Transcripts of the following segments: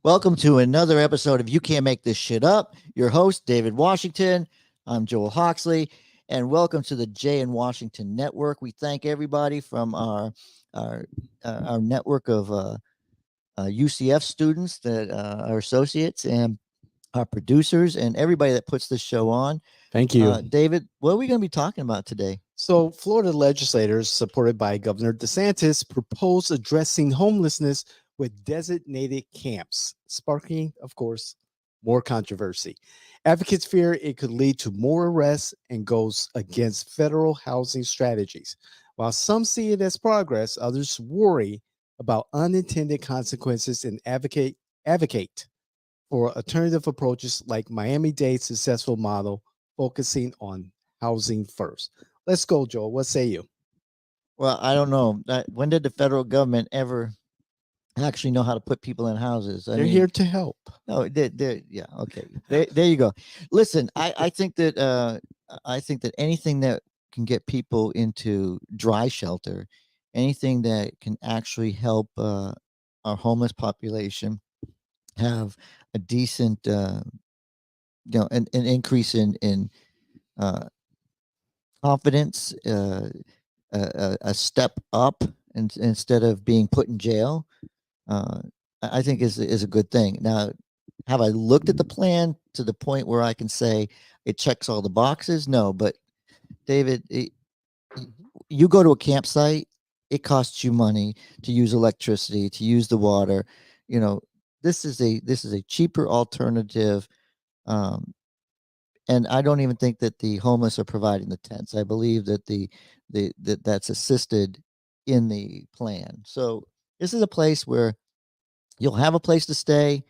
Welcome to another episode of You Can't Make This Shit Up. Your host, David Washington. I'm Joel Hoxley, and welcome to the Jay and Washington Network. We thank everybody from our network of UCF students that are associates and our producers and everybody that puts this show on. Thank you. David, what are we going to be talking about today? So, Florida legislators, supported by Governor DeSantis, propose addressing homelessness with designated camps, sparking, of course, more controversy. Advocates fear it could lead to more arrests and goes against federal housing strategies. While some see it as progress, others worry about unintended consequences and advocate for alternative approaches like Miami-Dade's successful model, focusing on housing first. Let's go, Joel. What say you? Well, I don't know. When did the federal government ever actually know how to put people in houses? They're here to help. No, yeah, okay. There you go. Listen, I think that anything that can get people into dry shelter, anything that can actually help our homeless population have a decent, an increase in confidence, a step up, instead of being put in jail. I think is a good thing. Now, have I looked at the plan to the point where I can say it checks all the boxes? No, but David, you go to a campsite, it costs you money to use electricity, to use the water. You know, this is a cheaper alternative, and I don't even think that the homeless are providing the tents. I believe that that's assisted in the plan. So this is a place where you'll have a place to stay,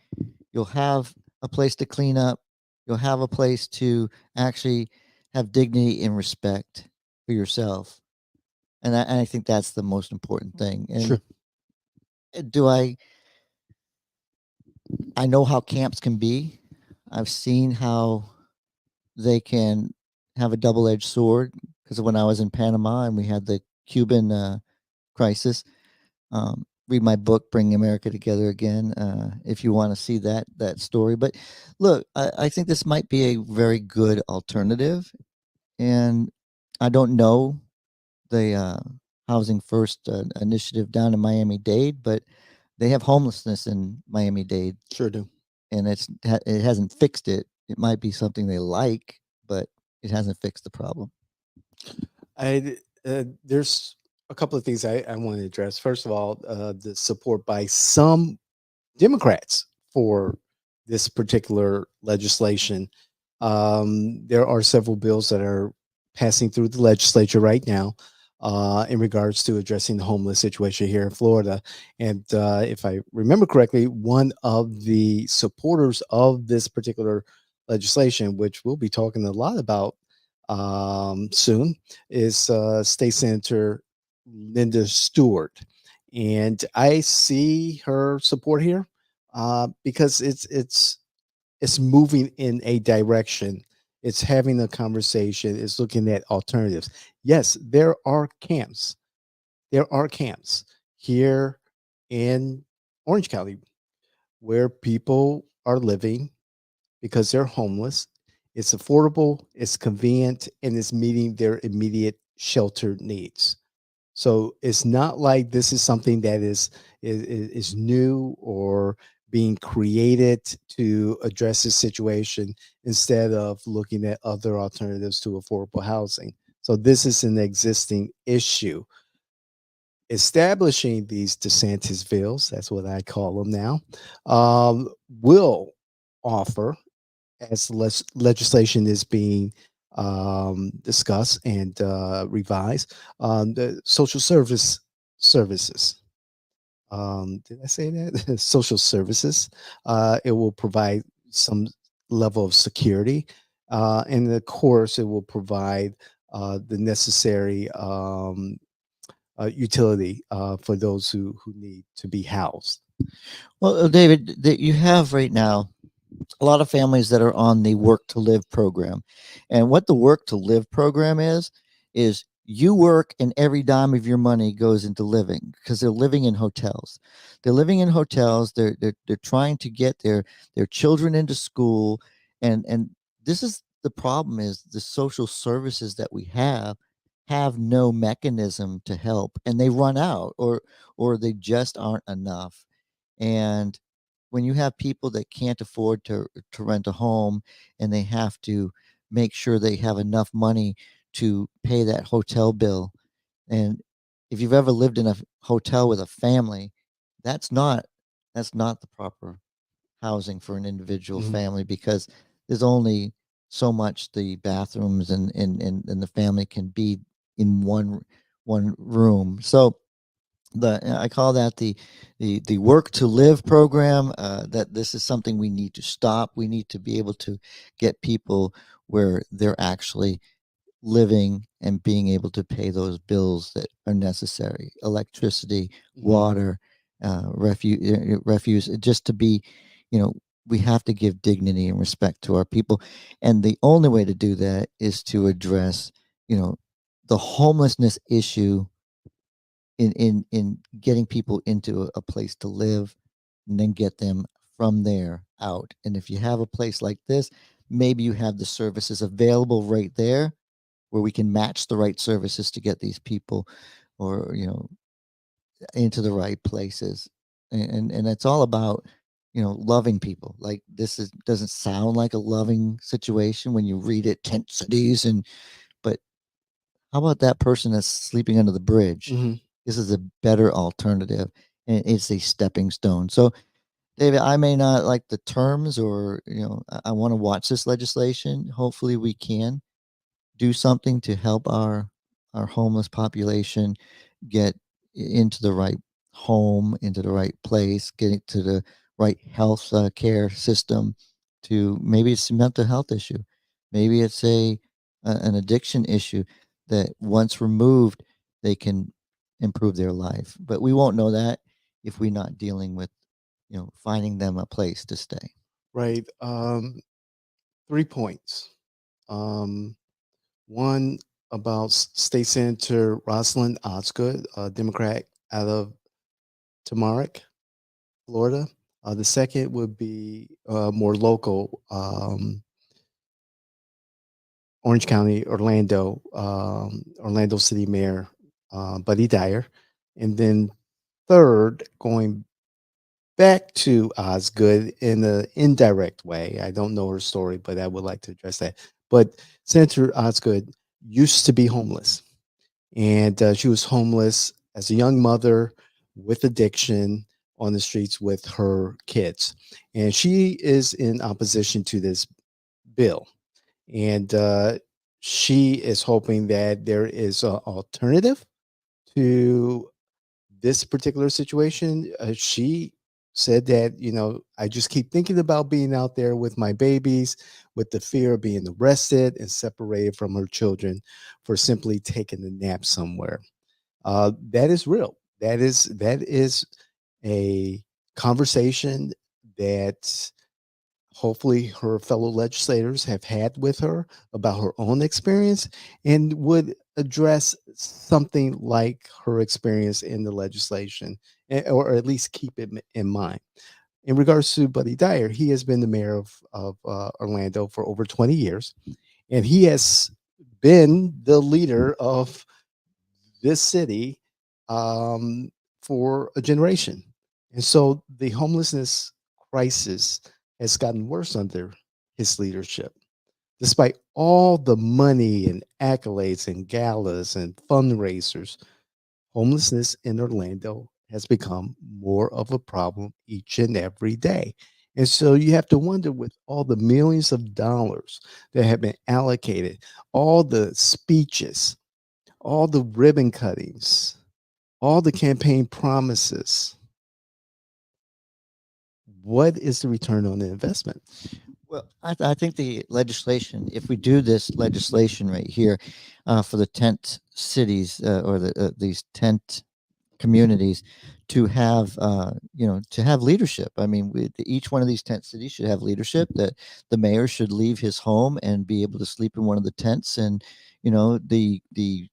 you'll have a place to clean up, you'll have a place to actually have dignity and respect for yourself. And I think that's the most important thing. And Sure. I know how camps can be. I've seen how they can have a double-edged sword, because when I was in Panama and we had the Cuban crisis, read my book, Bring America Together Again, if you want to see that story. But look, I think this might be a very good alternative, and I don't know the Housing First initiative down in Miami-Dade, but they have homelessness in Miami-Dade. Sure do. And it hasn't fixed it. It might be something they like, but it hasn't fixed the problem. There's a couple of things I want to address. First of all, the support by some Democrats for this particular legislation. There are several bills that are passing through the legislature right now in regards to addressing the homeless situation here in Florida. And if I remember correctly, one of the supporters of this particular legislation, which we'll be talking a lot about soon, is State Senator Linda Stewart. And I see her support here because it's moving in a direction. It's having a conversation. It's looking at alternatives. Yes, there are camps. There are camps here in Orange County where people are living because they're homeless. It's affordable, it's convenient, and it's meeting their immediate shelter needs. So it's not like this is something that is new or being created to address this situation instead of looking at other alternatives to affordable housing. So this is an existing issue. Establishing these DeSantisvilles, that's what I call them now, will offer, as legislation is being discussed and revised, the social services. Did I say that? Social services. It will provide some level of security, and of course, it will provide the necessary utility for those who need to be housed. Well, David, that you have right now a lot of families that are on the Work to Live program. And what the Work to Live program is you work and every dime of your money goes into living because they're living in hotels. They're living in hotels. They're trying to get their children into school, and this is the problem: is the social services that we have no mechanism to help, and they run out, or they just aren't enough. And when you have people that can't afford to rent a home, and they have to make sure they have enough money to pay that hotel bill. And if you've ever lived in a hotel with a family, that's not that's not the proper housing for an individual Mhm. family, because there's only so much the bathrooms and the family can be in one room. So I call that the work to live program. That this is something we need to stop. We need to be able to get people where they're actually living and being able to pay those bills that are necessary: electricity, Mhm. water, refuse, just to be, you know, we have to give dignity and respect to our people. And the only way to do that is to address, you know, the homelessness issue in getting people into a place to live, and then get them from there out. And if you have a place like this, maybe you have the services available right there where we can match the right services to get these people, or into the right places. And it's all about, loving people. Like, this is doesn't sound like a loving situation when you read it, tent cities, but how about that person that's sleeping under the bridge? Mhm. This is a better alternative, and it's a stepping stone. So, David, I may not like the terms, or I want to watch this legislation. Hopefully we can do something to help our homeless population get into the right home, into the right place, getting to the right health care system. To maybe it's a mental health issue, maybe it's an addiction issue that once removed, they can improve their life. But we won't know that if we're not dealing with, finding them a place to stay. Right. 3 points. Um, One about State Senator Rosalind Osgood, a Democrat out of Tamarack, Florida. The second would be more local, Orange County, Orlando City Mayor Buddy Dyer. And then third, going back to Osgood in an indirect way. I don't know her story, but I would like to address that. But Senator Osgood used to be homeless, and she was homeless as a young mother with addiction on the streets with her kids. And she is in opposition to this bill, and she is hoping that there is an alternative to this particular situation. She said that, I just keep thinking about being out there with my babies, with the fear of being arrested and separated from her children for simply taking a nap somewhere. That is real. That is a conversation that hopefully her fellow legislators have had with her about her own experience, and would address something like her experience in the legislation, or at least keep it in mind. In regards to Buddy Dyer, he has been the mayor of Orlando for over 20 years, and he has been the leader of this city um, for a generation. And so the homelessness crisis has gotten worse under his leadership. Despite all the money and accolades and galas and fundraisers, homelessness in Orlando has become more of a problem each and every day. And so you have to wonder, with all the millions of dollars that have been allocated, all the speeches, all the ribbon cuttings, all the campaign promises, what is the return on the investment? Well, I think the legislation, if we do this legislation right here, for the tent cities, or these tent communities, to have, to have leadership. I mean, each one of these tent cities should have leadership. That the mayor should leave his home and be able to sleep in one of the tents, and the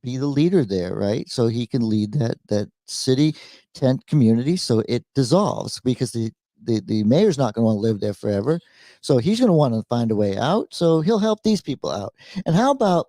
be the leader there, right? So he can lead that city tent community, so it dissolves, because the mayor's not going to want to live there forever. So he's going to want to find a way out. So he'll help these people out. And how about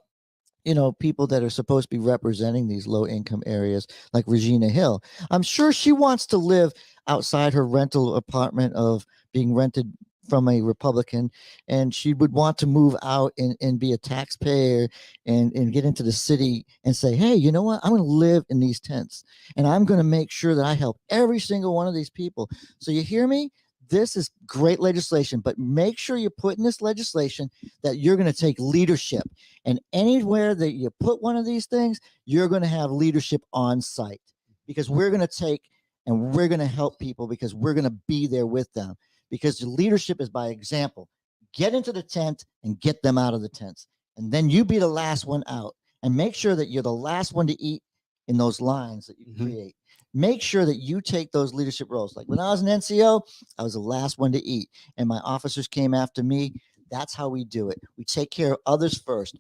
people that are supposed to be representing these low income areas, like Regina Hill? I'm sure she wants to live outside her rental apartment of being rented from a Republican, and she would want to move out and be a taxpayer and get into the city and say, hey, you know what? I'm going to live in these tents, and I'm going to make sure that I help every single one of these people. So you hear me? This is great legislation, but make sure you put in this legislation that you're going to take leadership. And anywhere that you put one of these things, you're going to have leadership on site, because we're going to take and we're going to help people, because we're going to be there with them, because the leadership is by example. Get into the tent and get them out of the tents. And then you be the last one out, and make sure that you're the last one to eat in those lines that you create. Make sure that you take those leadership roles. Like when I was an NCO, I was the last one to eat, and my officers came after me. That's how we do it. We take care of others first.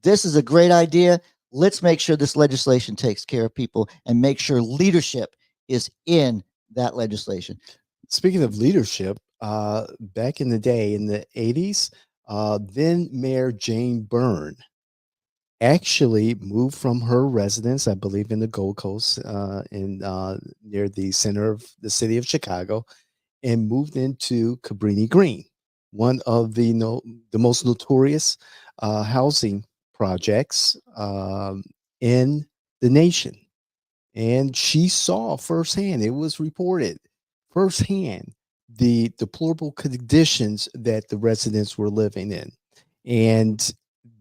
This is a great idea. Let's make sure this legislation takes care of people, and make sure leadership is in that legislation. Speaking of leadership, back in the day, in the 80s, then Mayor Jane Byrne actually moved from her residence, I believe, in the Gold Coast, in near the center of the city of Chicago, and moved into Cabrini Green, one of the most notorious housing projects in the nation. And she saw firsthand, it was reported firsthand, the deplorable conditions that the residents were living in. And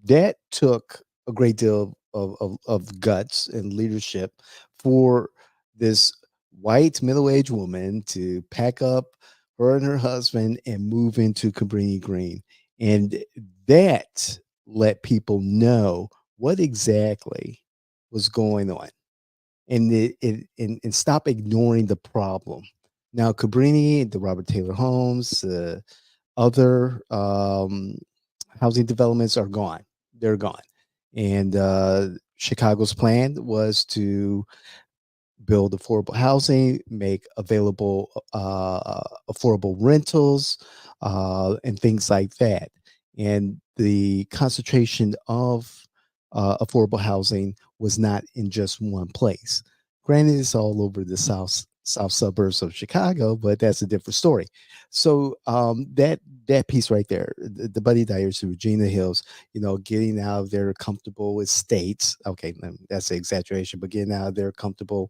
that took a great deal of guts and leadership for this white middle-aged woman to pack up her and her husband and move into Cabrini Green. And that let people know what exactly was going on, and and stop ignoring the problem. Now, Cabrini, the Robert Taylor homes, other housing developments are gone. They're gone. And Chicago's plan was to build affordable housing, make available affordable rentals, and things like that. And the concentration of affordable housing was not in just one place. Granted, it's all over the south suburbs of Chicago, but that's a different story. So that piece right there, the Buddy Dyers, the Regina Hills, getting out of their comfortable estates. Okay, that's an exaggeration, but getting out of their comfortable,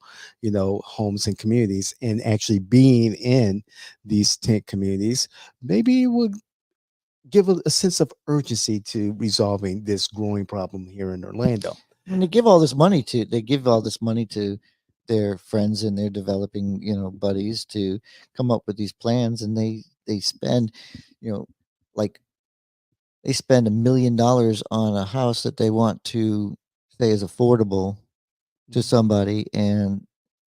homes and communities, and actually being in these tent communities, maybe it would give a sense of urgency to resolving this growing problem here in Orlando. And they give all this money to their friends and their developing, buddies, to come up with these plans, and they spend, like they spend $1 million on a house that they want to say is affordable to somebody, and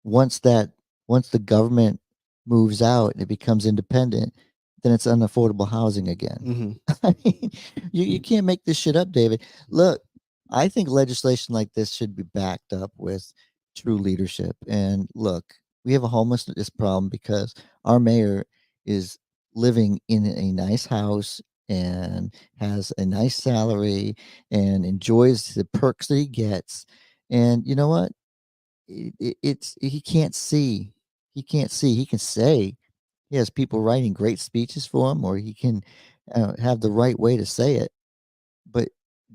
once that once the government moves out and it becomes independent, then it's unaffordable housing again. Mhm. I mean, you can't make this shit up, David. Look, I think legislation like this should be backed up with true leadership. And look, we have a homelessness problem because our mayor is living in a nice house and has a nice salary and enjoys the perks that he gets. And you know what? It's he can't see. He can't see. He can say he has people writing great speeches for him, or he can have the right way to say it. But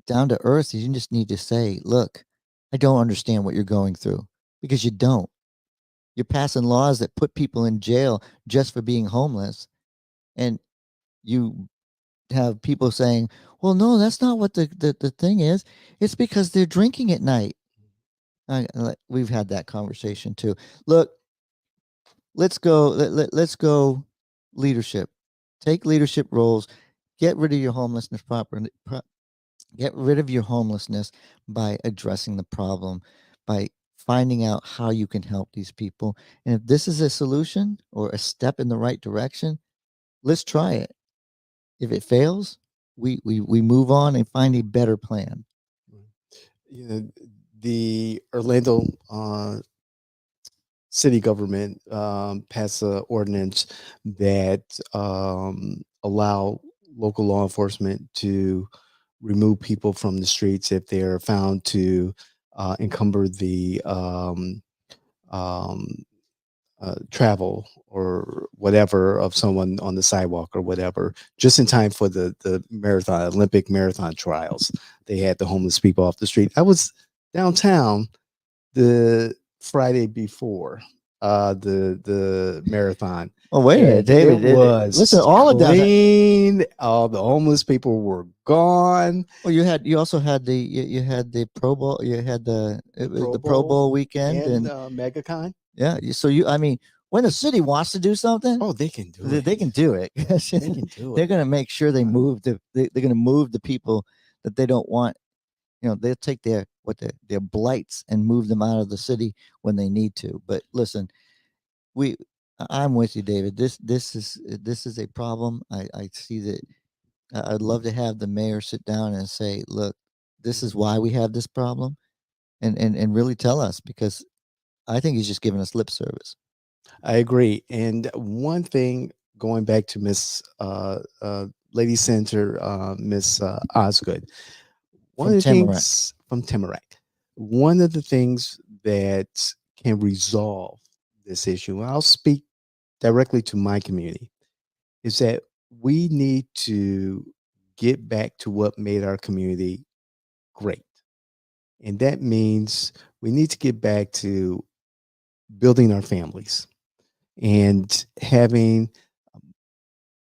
down to earth, you just need to say, look, I don't understand what you're going through, because you don't. You're passing laws that put people in jail just for being homeless. And you have people saying, well, no, that's not what the thing is. It's because they're drinking at night. We've had that conversation too. Look, let's go leadership. Take leadership roles. Get rid of your homelessness get rid of your homelessness by addressing the problem, by finding out how you can help these people. And if this is a solution or a step in the right direction, let's try it. If it fails, we move on and find a better plan. you know, the Orlando city government passed an ordinance that allow local law enforcement to remove people from the streets if they're found to encumber the um, travel or whatever of someone on the sidewalk or whatever, just in time for the marathon, Olympic marathon trials. They had the homeless people off the street. I was downtown the Friday before the marathon, Oh, wait a minute, and it David. Listen, was all of that. clean. All the homeless people were gone. Well, you also had you had the Pro Bowl, you had the Pro Bowl Bowl weekend, and and MegaCon. yeah. So I mean, when a city wants to do something, Oh, they can do they, it. they can do it. They can do They're it. going to make sure they move they're going to move the people that they don't want. You know, they'll take their blights and move them out of the city when they need to. But listen, we I'm with you, David. This is a problem. I see that. I'd love to have the mayor sit down and say, look, this is why we have this problem, and really tell us, because I think he's just giving us lip service. I agree. And one thing, going back to Miss Lady Senator Miss Osgood, one From of the Tamarack. things from Tamarack, one of the things that can resolve this issue, and I'll speak directly to my community, is that we need to get back to what made our community great. And that means we need to get back to building our families and having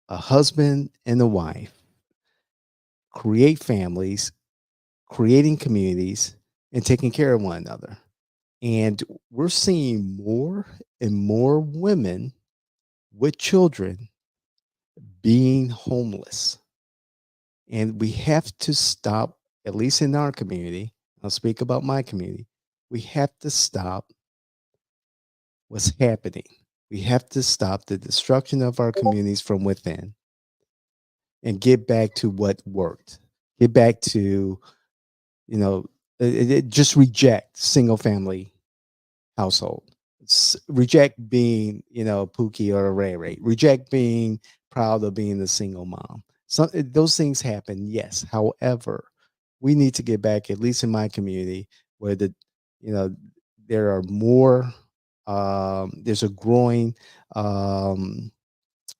a husband and a wife create families, creating communities, and taking care of one another. And we're seeing more and more women with children being homeless. And we have to stop, at least in our community. I'll speak about my community. We have to stop what's happening. We have to stop the destruction of our communities from within and get back to what worked. Get back to, you know, just reject single family household. Reject being, Pookie or a Ray Ray. Reject being proud of being a single mom. So those things happen, yes. However, we need to get back, at least in my community, where you know, there are more. There's a growing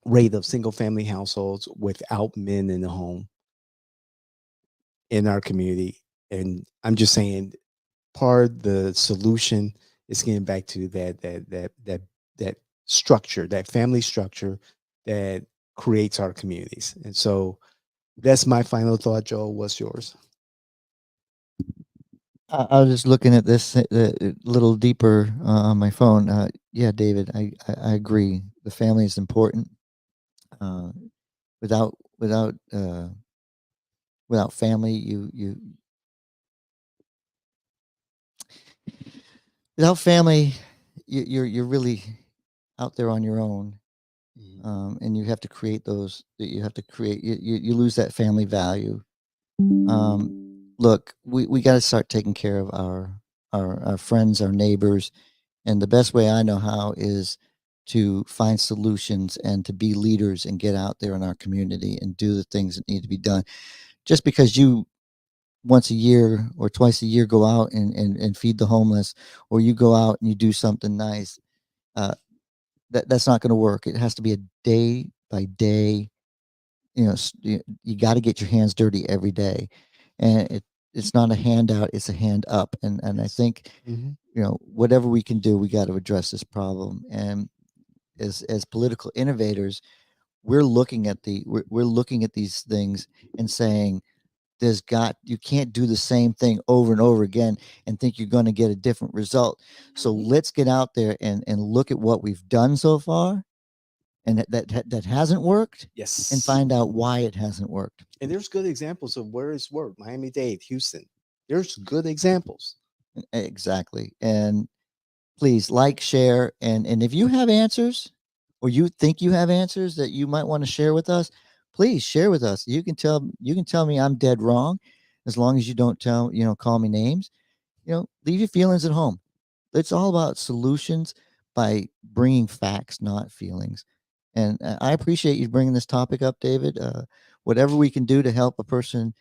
rate of single family households without men in the home in our community. And I'm just saying, part of the solution is getting back to that structure, that family structure that creates our communities. And so that's my final thought. Joel, what's yours? I was just looking at this a little deeper on my phone. Yeah, David, I agree. The family is important. Uh, without without without family, without family, you're really out there on your own, and you have to create those. You have to create. You lose that family value. Look, we got to start taking care of our friends, our neighbors, and the best way I know how is to find solutions and to be leaders and get out there in our community and do the things that need to be done. Just because you once a year or twice a year go out and feed the homeless, or you go out and you do something nice, uh, that's not going to work. It has to be a day by day. You got to get your hands dirty every day, and it's not a handout, it's a hand up. And I think Mhm. whatever we can do, we got to address this problem. And as political innovators, we're looking at these things and saying, you can't do the same thing over and over again and think you're going to get a different result. So let's get out there and look at what we've done so far, and that hasn't worked, and Yes. find out why it hasn't worked. And there's good examples of where it's worked. Miami-Dade, Houston. There's good examples. Exactly. And please like, share, and if you have answers, or you think you have answers that you might want to share with us, please share with us. You can tell me I'm dead wrong, as long as you don't call me names. leave your feelings at home. It's all about solutions by bringing facts, not feelings. And I appreciate you bringing this topic up, David. Whatever we can do to help a person,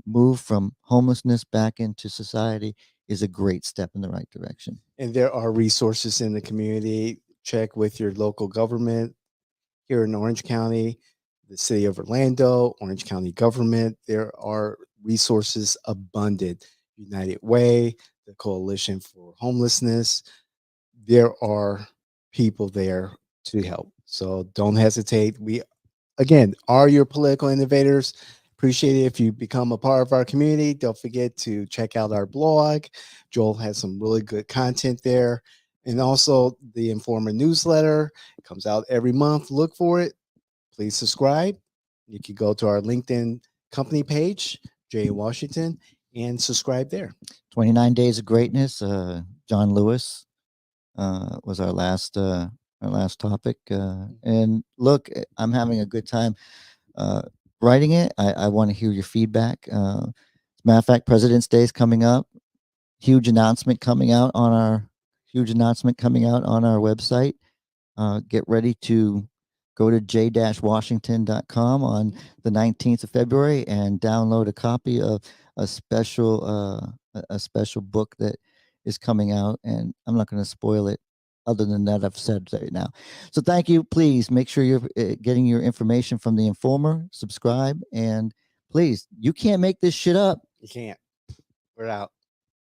move from homelessness back into society is a great step in the right direction. And there are resources in the community. Check with your local government here in Orange County, the city of Orlando, Orange County government. There are resources abundant. United Way, the Coalition for Homelessness. There are people there to help. So don't hesitate. We, again, are your political innovators. Appreciate it if you become a part of our community. Don't forget to check out our blog. Joel has some really good content there. And also the Informer newsletter. It comes out every month. Look for it. Please subscribe. You can go to our LinkedIn company page, Jay Washington, and subscribe there. 29 Days of Greatness. John Lewis was our last topic. And look, I'm having a good time writing it. I want to hear your feedback. As a matter of fact, President's Day is coming up. Huge announcement coming out on our website. Get ready to go to j-washington.com on the 19th of February and download a copy of a special book that is coming out. And I'm not going to spoil it. Other than that, I've said right now. So thank you. Please make sure you're getting your information from the Informer. Subscribe, and please, you can't make this shit up. You can't. We're out.